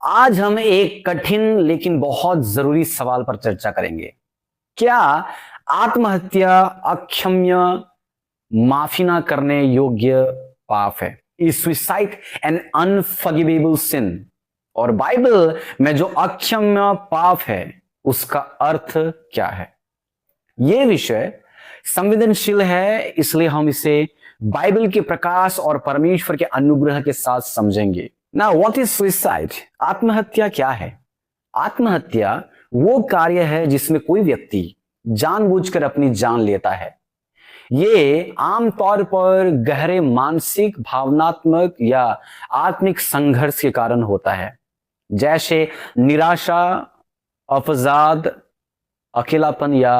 आज हम एक कठिन लेकिन बहुत जरूरी सवाल पर चर्चा करेंगे। क्या आत्महत्या अक्षम्य, माफी ना करने योग्य पाप है? इज सुसाइड एन अनफॉरगिवेबल सिन? और बाइबल में जो अक्षम्य पाप है उसका अर्थ क्या है? यह विषय संवेदनशील है, इसलिए हम इसे बाइबल के प्रकाश और परमेश्वर के अनुग्रह के साथ समझेंगे। ना व्हाट इज सुसाइड? आत्महत्या क्या है? आत्महत्या वो कार्य है जिसमें कोई व्यक्ति जानबूझकर अपनी जान लेता है। ये आमतौर पर गहरे मानसिक, भावनात्मक या आत्मिक संघर्ष के कारण होता है, जैसे निराशा, अवसाद, अकेलापन या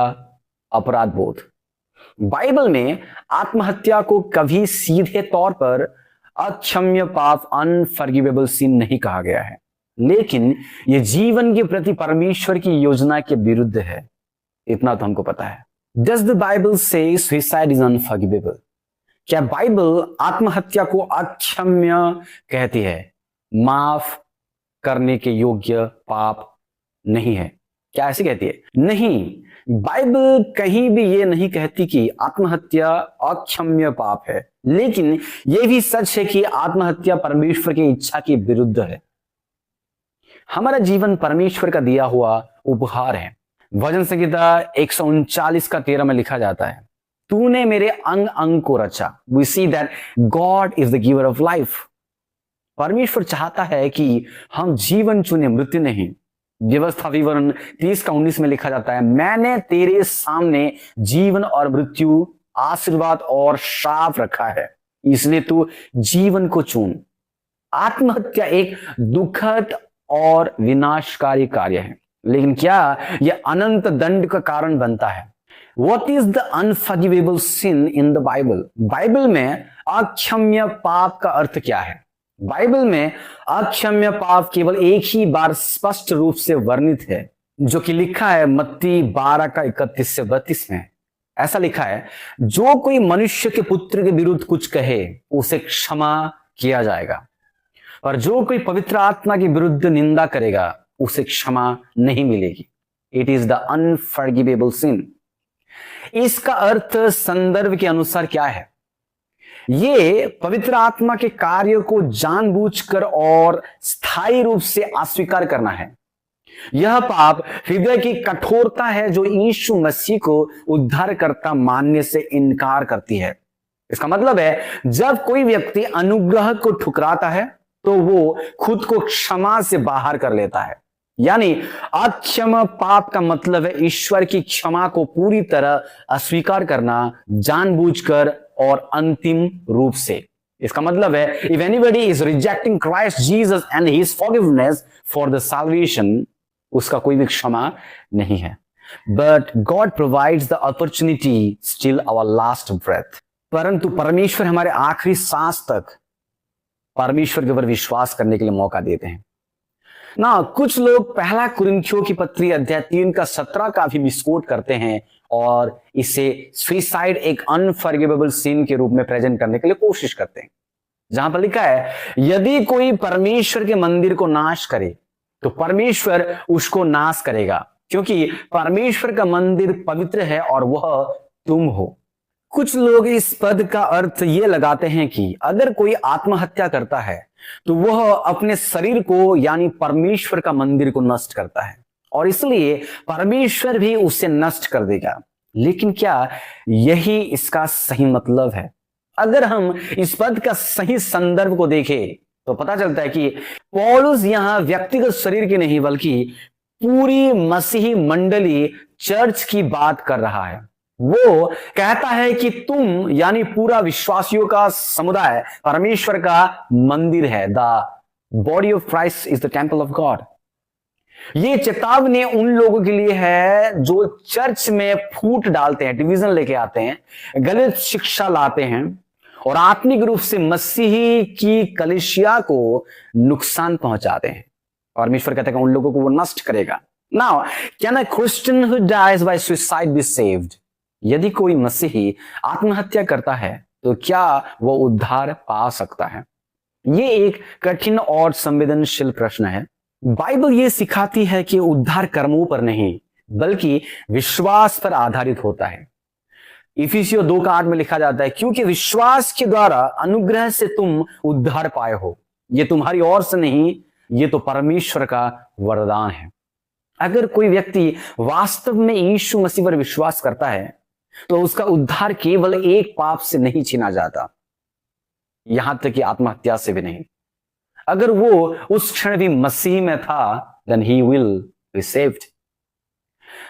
अपराध बोध। बाइबल में आत्महत्या को कभी सीधे तौर पर अक्षम्य पाप, अनफॉरगिवेबल सिन नहीं कहा गया है, लेकिन यह जीवन के प्रति परमेश्वर की योजना के विरुद्ध है। इतना तो हमको पता है। डज द बाइबल से सुसाइड इज अनफॉरगिवेबल? क्या बाइबल आत्महत्या को अक्षम्य कहती है, माफ करने के योग्य पाप नहीं है? क्या ऐसी कहती है? नहीं, बाइबल कहीं भी ये नहीं कहती कि आत्महत्या अक्षम्य पाप है, लेकिन यह भी सच है कि आत्महत्या परमेश्वर की इच्छा के विरुद्ध है। हमारा जीवन परमेश्वर का दिया हुआ उपहार है। भजन संहिता 139:13 में लिखा जाता है, तूने मेरे अंग अंग को रचा। We see that God is the giver of life. परमेश्वर चाहता है कि हम जीवन चुने, मृत्यु नहीं। व्यवस्था विवरण 30:19 में लिखा जाता है, मैंने तेरे सामने जीवन और मृत्यु, आशीर्वाद और श्राप रखा है, इसलिए तू जीवन को चुन। आत्महत्या एक दुखद और विनाशकारी कार्य है, लेकिन क्या यह अनंत दंड का कारण बनता है? What is the unforgivable sin in the Bible? Bible में अक्षम्य पाप का अर्थ क्या है? बाइबल में अक्षम्य पाप केवल एक ही बार स्पष्ट रूप से वर्णित है, जो कि लिखा है मत्ती 12:31-32 में। ऐसा लिखा है, जो कोई मनुष्य के पुत्र के विरुद्ध कुछ कहे उसे क्षमा किया जाएगा, और जो कोई पवित्र आत्मा के विरुद्ध निंदा करेगा उसे क्षमा नहीं मिलेगी। इट इज द अनफॉरगिवेबल सिन। इसका अर्थ संदर्भ के अनुसार क्या है? ये पवित्र आत्मा के कार्य को जानबूझकर और स्थायी रूप से अस्वीकार करना है। यह पाप हृदय की कठोरता है जो यीशु मसीह को उद्धारकर्ता मानने से इनकार करती है। इसका मतलब है, जब कोई व्यक्ति अनुग्रह को ठुकराता है तो वो खुद को क्षमा से बाहर कर लेता है। यानी अक्षम पाप का मतलब है ईश्वर की क्षमा को पूरी तरह अस्वीकार करना, जानबूझकर और अंतिम रूप से। इसका मतलब है, if anybody is rejecting Christ Jesus and his forgiveness for the salvation, उसका कोई भी क्षमा नहीं है। But God provides the opportunity still our last breath. परंतु परमेश्वर हमारे आखिरी सांस तक परमेश्वर के ऊपर विश्वास करने के लिए मौका देते हैं ना। कुछ लोग पहला कुरिन्थियों की पत्री अध्याय 3:17 का भी मिसकोट करते हैं और इसे सुसाइड एक अनफॉरगिवेबल सिन के रूप में प्रेजेंट करने के लिए कोशिश करते हैं, जहां पर लिखा है, यदि कोई परमेश्वर के मंदिर को नाश करे तो परमेश्वर उसको नाश करेगा, क्योंकि परमेश्वर का मंदिर पवित्र है और वह तुम हो। कुछ लोग इस पद का अर्थ यह लगाते हैं कि अगर कोई आत्महत्या करता है तो वह अपने शरीर को, यानी परमेश्वर का मंदिर को नष्ट करता है, और इसलिए परमेश्वर भी उसे नष्ट कर देगा। लेकिन क्या यही इसका सही मतलब है? अगर हम इस पद का सही संदर्भ को देखें तो पता चलता है कि पौलुस यहां व्यक्तिगत शरीर की नहीं बल्कि पूरी मसीही मंडली, चर्च की बात कर रहा है। वो कहता है कि तुम, यानी पूरा विश्वासियों का समुदाय, परमेश्वर का मंदिर है। The body of Christ is the temple of God. ये चेतावनी उन लोगों के लिए है जो चर्च में फूट डालते हैं, डिवीजन लेके आते हैं, गलत शिक्षा लाते हैं और आत्मिक रूप से मसीही की कलीसिया को नुकसान पहुंचाते हैं। परमेश्वर कहते हैं उन लोगों को वो नष्ट करेगा। Now can a Christian who dies by suicide be saved? यदि कोई मसीही आत्महत्या करता है तो क्या वो उद्धार पा सकता है? ये एक कठिन और संवेदनशील प्रश्न है। बाइबल ये सिखाती है कि उद्धार कर्मों पर नहीं बल्कि विश्वास पर आधारित होता है। इफिसियों 2:8 में लिखा जाता है, क्योंकि विश्वास के द्वारा अनुग्रह से तुम उद्धार पाए हो, ये तुम्हारी ओर से नहीं, ये तो परमेश्वर का वरदान है। अगर कोई व्यक्ति वास्तव में यीशु मसीह पर विश्वास करता है तो उसका उद्धार केवल एक पाप से नहीं छीना जाता, यहां तक कि आत्महत्या से भी नहीं। अगर वो उस क्षण भी मसीह में था, then he will be saved.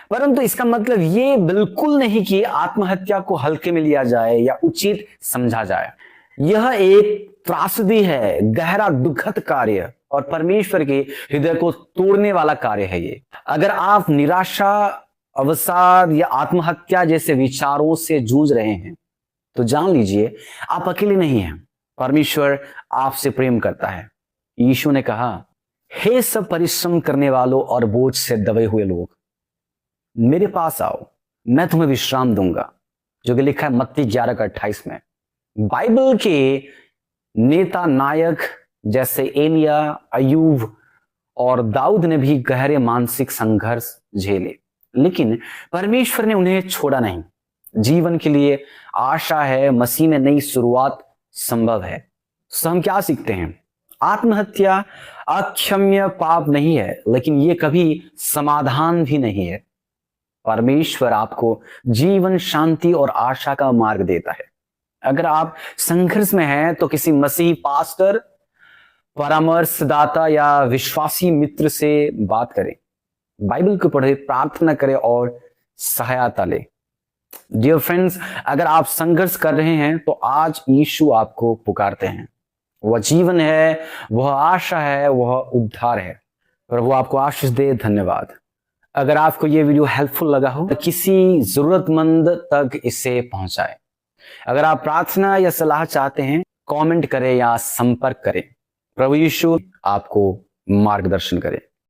परंतु इसका मतलब ये बिल्कुल नहीं कि आत्महत्या को हल्के में लिया जाए या उचित समझा जाए। यह एक त्रासदी है, गहरा दुखद कार्य और परमेश्वर के हृदय को तोड़ने वाला कार्य है ये। अगर आप निराशा, अवसाद या आत्महत्या जैसे विचारों से जूझ रहे हैं तो जान लीजिए आप अकेले नहीं हैं। परमेश्वर आपसे प्रेम करता है। यीशु ने कहा, हे सब परिश्रम करने वालों और बोझ से दबे हुए लोग, मेरे पास आओ, मैं तुम्हें विश्राम दूंगा, जो कि लिखा है मत्ती 11:28 में। बाइबल के नेता नायक जैसे एलिया, अय्यूब और दाऊद ने भी गहरे मानसिक संघर्ष झेले, लेकिन परमेश्वर ने उन्हें छोड़ा नहीं। जीवन के लिए आशा है, मसीह में नई शुरुआत संभव है। तो हम क्या सीखते हैं? आत्महत्या अक्षम्य पाप नहीं है, लेकिन यह कभी समाधान भी नहीं है। परमेश्वर आपको जीवन, शांति और आशा का मार्ग देता है। अगर आप संघर्ष में हैं तो किसी मसीही पास्टर, परामर्शदाता या विश्वासी मित्र से बात करें, बाइबल को पढ़े, प्रार्थना करें और सहायता लें। डियर फ्रेंड्स, अगर आप संघर्ष कर रहे हैं तो आज यीशु आपको पुकारते हैं। वह जीवन है, वह आशा है, वह उद्धार है। प्रभु आपको आशीष दे। धन्यवाद। अगर आपको यह वीडियो हेल्पफुल लगा हो तो किसी जरूरतमंद तक इसे पहुंचाएं। अगर आप प्रार्थना या सलाह चाहते हैं, कमेंट करें या संपर्क करें। प्रभु यीशु आपको मार्गदर्शन करें।